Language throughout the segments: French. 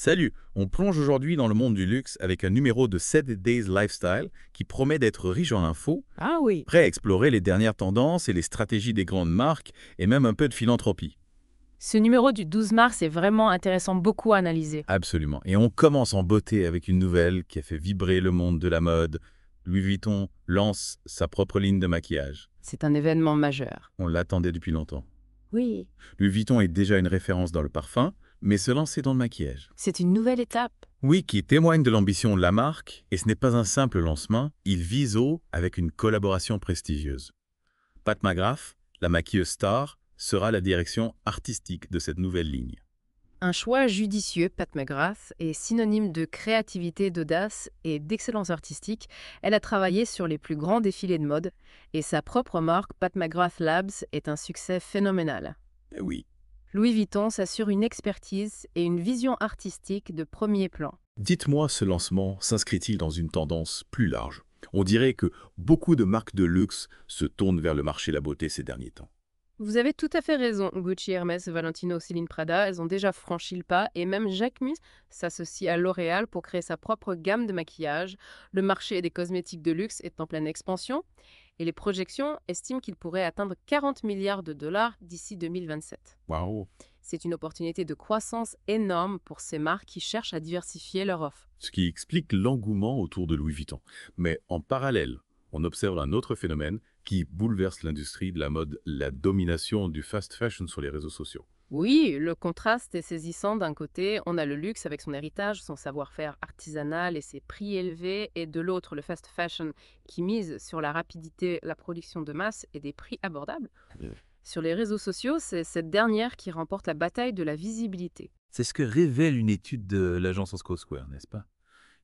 Salut, on plonge aujourd'hui dans le monde du luxe avec un numéro de 7 Days Lifestyle qui promet d'être riche en infos, Ah oui, prêt à explorer les dernières tendances et les stratégies des grandes marques et même un peu de philanthropie. ce numéro du 12 mars est vraiment intéressant, beaucoup à analyser. Absolument. Et on commence en beauté avec une nouvelle qui a fait vibrer le monde de la mode. Louis Vuitton lance sa propre ligne de maquillage. C'est un événement majeur. On l'attendait depuis longtemps. Oui. Louis Vuitton est déjà une référence dans le parfum, mais se lancer dans le maquillage. C'est une nouvelle étape. Oui, qui témoigne de l'ambition de la marque, et ce n'est pas un simple lancement, il vise haut avec une collaboration prestigieuse. Pat McGrath, la maquilleuse star, sera la direction artistique de cette nouvelle ligne. Un choix judicieux, Pat McGrath, est synonyme de créativité, d'audace et d'excellence artistique. Elle a travaillé sur les plus grands défilés de mode et sa propre marque, Pat McGrath Labs, est un succès phénoménal. Eh oui. Louis Vuitton s'assure une expertise et une vision artistique de premier plan. Dites-moi, ce lancement s'inscrit-il dans une tendance plus large? On dirait que beaucoup de marques de luxe se tournent vers le marché de la beauté ces derniers temps. Vous avez tout à fait raison. Gucci, Hermès, Valentino, Celine Prada, elles ont déjà franchi le pas et même Jacquemus s'associe à L'Oréal pour créer sa propre gamme de maquillage. Le marché des cosmétiques de luxe est en pleine expansion et les projections estiment qu'il pourrait atteindre 40 milliards de dollars d'ici 2027. Waouh! C'est une opportunité de croissance énorme pour ces marques qui cherchent à diversifier leur offre. Ce qui explique l'engouement autour de Louis Vuitton. Mais en parallèle, on observe un autre phénomène qui bouleverse l'industrie de la mode, la domination du fast fashion sur les réseaux sociaux. Oui, le contraste est saisissant. D'un côté, on a le luxe avec son héritage, son savoir-faire artisanal et ses prix élevés, et de l'autre, le fast fashion qui mise sur la rapidité, la production de masse et des prix abordables. Oui. Sur les réseaux sociaux, c'est cette dernière qui remporte la bataille de la visibilité. C'est ce que révèle une étude de l'agence Osco Square, n'est-ce pas?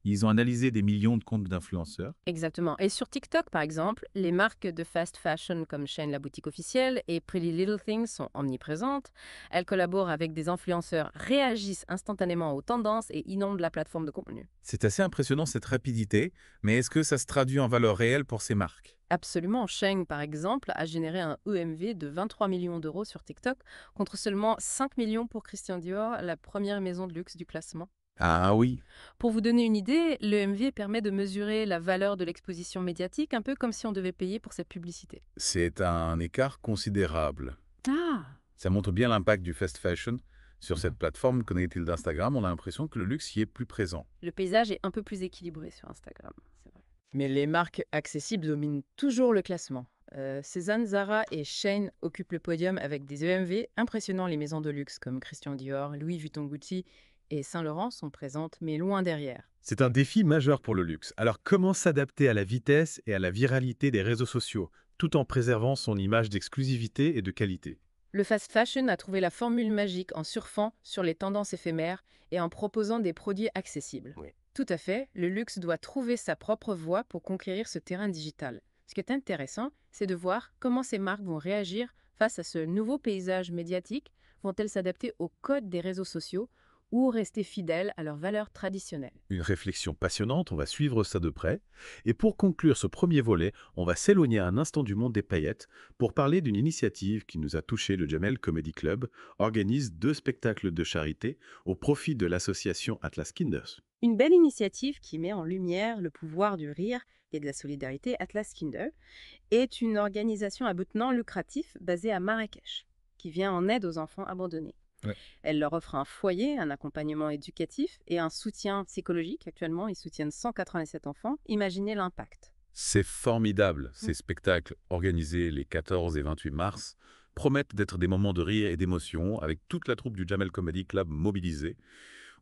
Ils ont analysé des millions de comptes d'influenceurs. Exactement. Et sur TikTok, par exemple, les marques de fast fashion comme Shein, la boutique officielle, et Pretty Little Things sont omniprésentes. Elles collaborent avec des influenceurs, réagissent instantanément aux tendances et inondent la plateforme de contenu. C'est assez impressionnant cette rapidité, mais est-ce que ça se traduit en valeur réelle pour ces marques? Absolument. Shein, par exemple, a généré un EMV de 23 millions d'euros sur TikTok, contre seulement 5 millions pour Christian Dior, la première maison de luxe du classement. Ah oui. Pour vous donner une idée, l'EMV permet de mesurer la valeur de l'exposition médiatique, un peu comme si on devait payer pour cette publicité. C'est un écart considérable. Ah, Ça montre bien l'impact du fast fashion. Sur cette plateforme, connaît-il d'Instagram, on a l'impression que le luxe y est plus présent. le paysage est un peu plus équilibré sur Instagram, c'est vrai. Mais les marques accessibles dominent toujours le classement. Cézanne, Zara et Shein occupent le podium avec des EMV impressionnants. Les maisons de luxe comme Christian Dior, Louis Vuitton, Gucci et Saint-Laurent sont présentes, mais loin derrière. C'est un défi majeur pour le luxe. Alors comment s'adapter à la vitesse et à la viralité des réseaux sociaux, tout en préservant son image d'exclusivité et de qualité? Le fast fashion a trouvé la formule magique en surfant sur les tendances éphémères et en proposant des produits accessibles. Oui. Tout à fait, le luxe doit trouver sa propre voie pour conquérir ce terrain digital. Ce qui est intéressant, c'est de voir comment ces marques vont réagir face à ce nouveau paysage médiatique. Vont-elles s'adapter aux codes des réseaux sociaux ou rester fidèles à leurs valeurs traditionnelles? Une réflexion passionnante, on va suivre ça de près. Et pour conclure ce premier volet, on va s'éloigner un instant du monde des paillettes pour parler d'une initiative qui nous a touché. Le Jamel Comedy Club organise 2 spectacles de charité au profit de l'association Atlas Kinders. Une belle initiative qui met en lumière le pouvoir du rire et de la solidarité. Atlas Kinder est une organisation à but non lucratif basée à Marrakech, qui vient en aide aux enfants abandonnés. Ouais. Elle leur offre un foyer, un accompagnement éducatif et un soutien psychologique. Actuellement, ils soutiennent 187 enfants. Imaginez l'impact. C'est formidable. Ces spectacles organisés les 14 et 28 mars promettent d'être des moments de rire et d'émotion avec toute la troupe du Jamel Comedy Club mobilisée.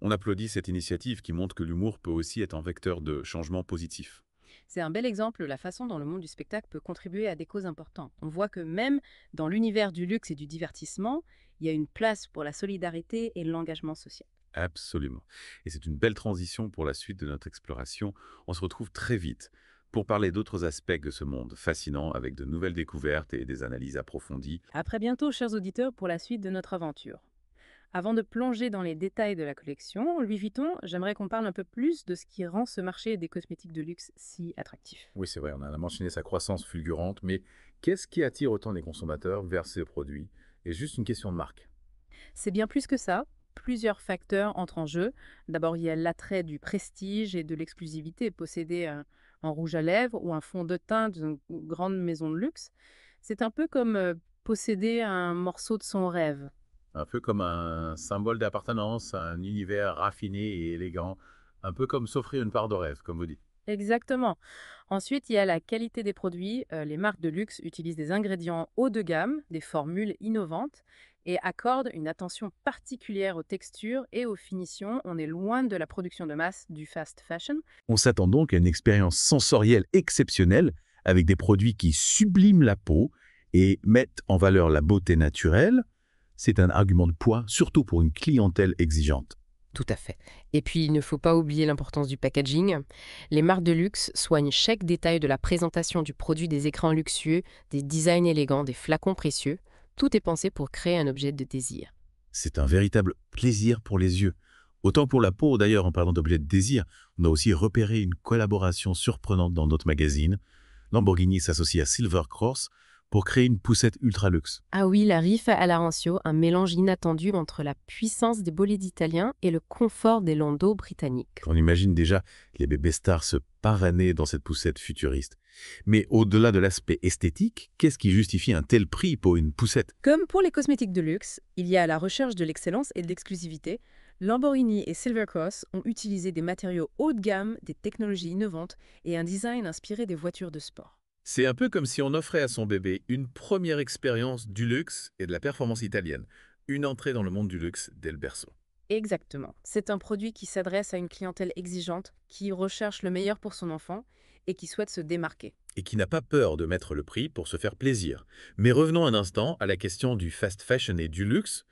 On applaudit cette initiative qui montre que l'humour peut aussi être un vecteur de changement positif. C'est un bel exemple de la façon dont le monde du spectacle peut contribuer à des causes importantes. On voit que même dans l'univers du luxe et du divertissement, il y a une place pour la solidarité et l'engagement social. Absolument. Et c'est une belle transition pour la suite de notre exploration. On se retrouve très vite pour parler d'autres aspects de ce monde fascinant avec de nouvelles découvertes et des analyses approfondies. À très bientôt, chers auditeurs, pour la suite de notre aventure. Avant de plonger dans les détails de la collection, Louis Vuitton, j'aimerais qu'on parle un peu plus de ce qui rend ce marché des cosmétiques de luxe si attractif. Oui, c'est vrai, on a mentionné sa croissance fulgurante, mais qu'est-ce qui attire autant les consommateurs vers ces produits? Et juste une question de marque. C'est bien plus que ça. plusieurs facteurs entrent en jeu. D'abord, il y a l'attrait du prestige et de l'exclusivité. Posséder un rouge à lèvres ou un fond de teint d'une grande maison de luxe, c'est un peu comme posséder un morceau de son rêve. Un peu comme un symbole d'appartenance à un univers raffiné et élégant, un peu comme s'offrir une part de rêve, comme vous dites. Exactement. Ensuite, il y a la qualité des produits. Les marques de luxe utilisent des ingrédients haut de gamme, des formules innovantes et accordent une attention particulière aux textures et aux finitions. On est loin de la production de masse du fast fashion. On s'attend donc à une expérience sensorielle exceptionnelle avec des produits qui subliment la peau et mettent en valeur la beauté naturelle. C'est un argument de poids, surtout pour une clientèle exigeante. Tout à fait. Et puis, il ne faut pas oublier l'importance du packaging. Les marques de luxe soignent chaque détail de la présentation du produit, des écrans luxueux, des designs élégants, des flacons précieux. Tout est pensé pour créer un objet de désir. C'est un véritable plaisir pour les yeux. Autant pour la peau, d'ailleurs, en parlant d'objets de désir, on a aussi repéré une collaboration surprenante dans notre magazine. Lamborghini s'associe à Silver Cross pour créer une poussette ultra luxe. Ah oui, la Rifa Alarancio, un mélange inattendu entre la puissance des bolides italiens et le confort des landaux britanniques. On imagine déjà les bébés stars se pavaner dans cette poussette futuriste. Mais au-delà de l'aspect esthétique, qu'est-ce qui justifie un tel prix pour une poussette? Comme pour les cosmétiques de luxe, il y a la recherche de l'excellence et de l'exclusivité. Lamborghini et Silver Cross ont utilisé des matériaux haut de gamme, des technologies innovantes et un design inspiré des voitures de sport. C'est un peu comme si on offrait à son bébé une première expérience du luxe et de la performance italienne, une entrée dans le monde du luxe dès le berceau. Exactement. C'est un produit qui s'adresse à une clientèle exigeante, qui recherche le meilleur pour son enfant et qui souhaite se démarquer. Et qui n'a pas peur de mettre le prix pour se faire plaisir. Mais revenons un instant à la question du fast fashion et du luxe.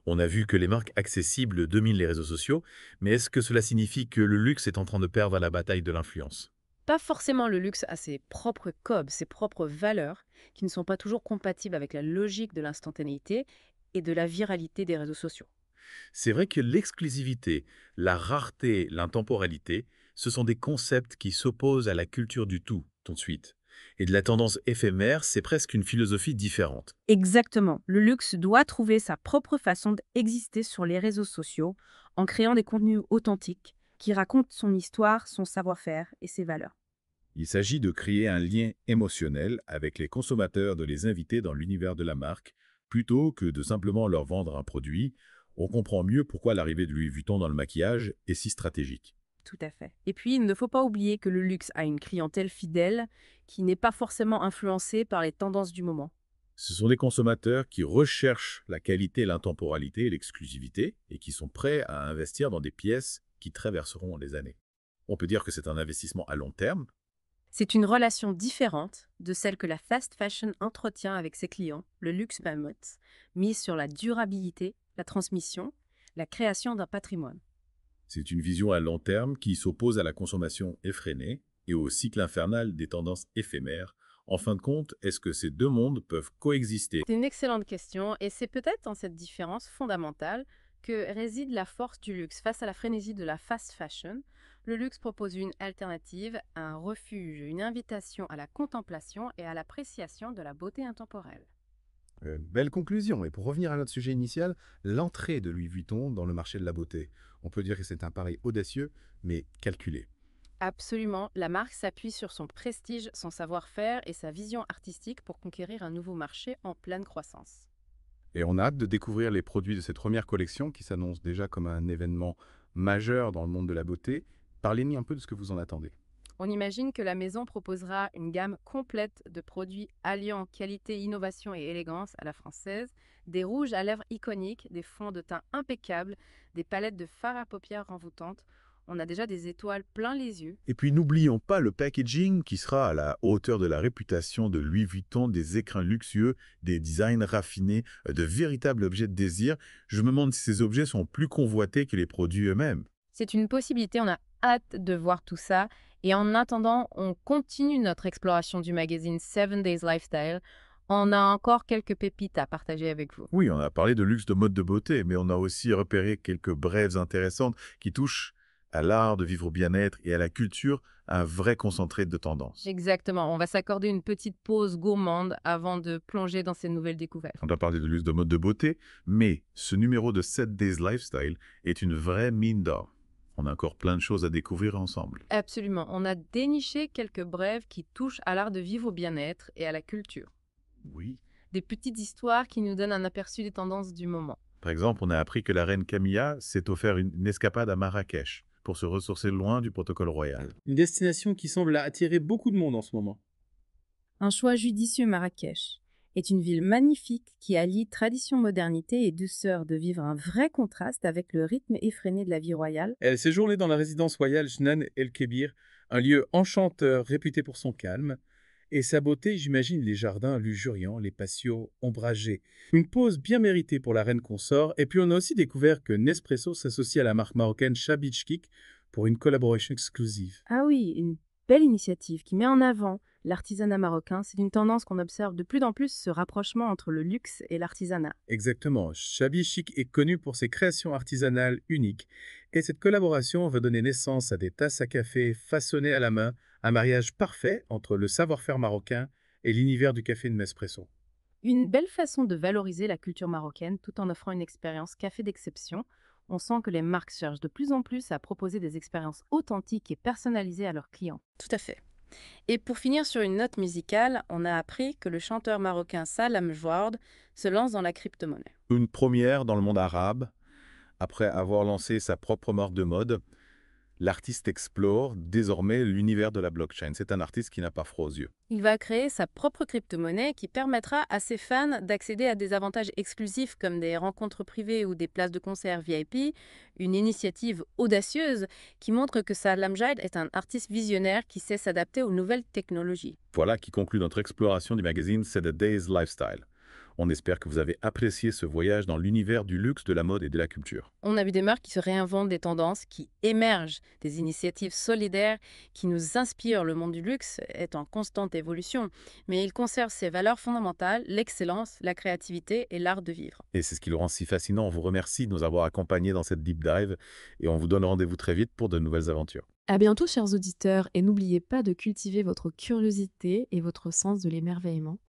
On a vu que les marques accessibles dominent les réseaux sociaux, mais est-ce que cela signifie que le luxe est en train de perdre la bataille de l'influence? Pas forcément, le luxe a ses propres codes, ses propres valeurs, qui ne sont pas toujours compatibles avec la logique de l'instantanéité et de la viralité des réseaux sociaux. C'est vrai que l'exclusivité, la rareté, l'intemporalité, ce sont des concepts qui s'opposent à la culture du tout de suite. Et de la tendance éphémère, c'est presque une philosophie différente. Exactement. Le luxe doit trouver sa propre façon d'exister sur les réseaux sociaux en créant des contenus authentiques qui racontent son histoire, son savoir-faire et ses valeurs. Il s'agit de créer un lien émotionnel avec les consommateurs, de les inviter dans l'univers de la marque, plutôt que de simplement leur vendre un produit. On comprend mieux pourquoi l'arrivée de Louis Vuitton dans le maquillage est si stratégique. Tout à fait. Et puis, il ne faut pas oublier que le luxe a une clientèle fidèle qui n'est pas forcément influencée par les tendances du moment. Ce sont des consommateurs qui recherchent la qualité, l'intemporalité et l'exclusivité et qui sont prêts à investir dans des pièces qui traverseront les années. On peut dire que c'est un investissement à long terme. C'est une relation différente de celle que la fast fashion entretient avec ses clients, le luxe mammoth, mise sur la durabilité, la transmission, la création d'un patrimoine. C'est une vision à long terme qui s'oppose à la consommation effrénée et au cycle infernal des tendances éphémères. En fin de compte, est-ce que ces deux mondes peuvent coexister? C'est une excellente question et c'est peut-être dans cette différence fondamentale que réside la force du luxe. Face à la frénésie de la fast fashion, le luxe propose une alternative, un refuge, une invitation à la contemplation et à l'appréciation de la beauté intemporelle. Belle conclusion. Et pour revenir à notre sujet initial, l'entrée de Louis Vuitton dans le marché de la beauté. On peut dire que c'est un pari audacieux, mais calculé. Absolument, la marque s'appuie sur son prestige, son savoir-faire et sa vision artistique pour conquérir un nouveau marché en pleine croissance. Et on a hâte de découvrir les produits de cette première collection qui s'annonce déjà comme un événement majeur dans le monde de la beauté. Parlez-nous un peu de ce que vous en attendez. On imagine que la maison proposera une gamme complète de produits alliant qualité, innovation et élégance à la française, des rouges à lèvres iconiques, des fonds de teint impeccables, des palettes de fard à paupières envoûtantes. On a déjà des étoiles plein les yeux. Et puis n'oublions pas le packaging qui sera à la hauteur de la réputation de Louis Vuitton, des écrins luxueux, des designs raffinés, de véritables objets de désir. Je me demande si ces objets sont plus convoités que les produits eux-mêmes. C'est une possibilité, on a hâte de voir tout ça. Et en attendant, on continue notre exploration du magazine 7 Days Lifestyle. On a encore quelques pépites à partager avec vous. Oui, on a parlé de luxe de mode de beauté, mais on a aussi repéré quelques brèves intéressantes qui touchent à l'art de vivre au bien-être et à la culture, un vrai concentré de tendances. Exactement, on va s'accorder une petite pause gourmande avant de plonger dans ces nouvelles découvertes. On doit parler de luxe de mode de beauté, mais ce numéro de 7 Days Lifestyle est une vraie mine d'or. On a encore plein de choses à découvrir ensemble. Absolument, on a déniché quelques brèves qui touchent à l'art de vivre au bien-être et à la culture. Oui. Des petites histoires qui nous donnent un aperçu des tendances du moment. Par exemple, on a appris que la reine Camilla s'est offert une escapade à Marrakech pour se ressourcer loin du protocole royal. Une destination qui semble attirer beaucoup de monde en ce moment. Un choix judicieux. Marrakech est une ville magnifique qui allie tradition, modernité et douceur, de vivre un vrai contraste avec le rythme effréné de la vie royale. Elle séjournait dans la résidence royale Jnan el-Kébir, un lieu enchanteur réputé pour son calme. Et sa beauté, j'imagine les jardins luxuriants, les patios ombragés. Une pause bien méritée pour la reine consort. Et puis on a aussi découvert que Nespresso s'associe à la marque marocaine Chabich pour une collaboration exclusive. Ah oui, une belle initiative qui met en avant l'artisanat marocain. C'est une tendance qu'on observe de plus en plus, ce rapprochement entre le luxe et l'artisanat. Exactement. Chabich est connu pour ses créations artisanales uniques. Et cette collaboration va donner naissance à des tasses à café façonnées à la main, un mariage parfait entre le savoir-faire marocain et l'univers du café de Nespresso. Une belle façon de valoriser la culture marocaine tout en offrant une expérience café d'exception. On sent que les marques cherchent de plus en plus à proposer des expériences authentiques et personnalisées à leurs clients. Tout à fait. Et pour finir sur une note musicale, on a appris que le chanteur marocain Salam Jouard se lance dans la crypto-monnaie. Une première dans le monde arabe. Après avoir lancé sa propre marque de mode, l'artiste explore désormais l'univers de la blockchain. C'est un artiste qui n'a pas froid aux yeux. Il va créer sa propre crypto-monnaie qui permettra à ses fans d'accéder à des avantages exclusifs comme des rencontres privées ou des places de concert VIP, une initiative audacieuse qui montre que Salam Jouard est un artiste visionnaire qui sait s'adapter aux nouvelles technologies. Voilà qui conclut notre exploration du magazine 7 Days Lifestyle. On espère que vous avez apprécié ce voyage dans l'univers du luxe, de la mode et de la culture. On a vu des marques qui se réinventent des tendances, qui émergent, des initiatives solidaires qui nous inspirent. Le monde du luxe est en constante évolution, mais il conserve ses valeurs fondamentales, l'excellence, la créativité et l'art de vivre. Et c'est ce qui le rend si fascinant. On vous remercie de nous avoir accompagnés dans cette deep dive et on vous donne rendez-vous très vite pour de nouvelles aventures. À bientôt, chers auditeurs, et n'oubliez pas de cultiver votre curiosité et votre sens de l'émerveillement.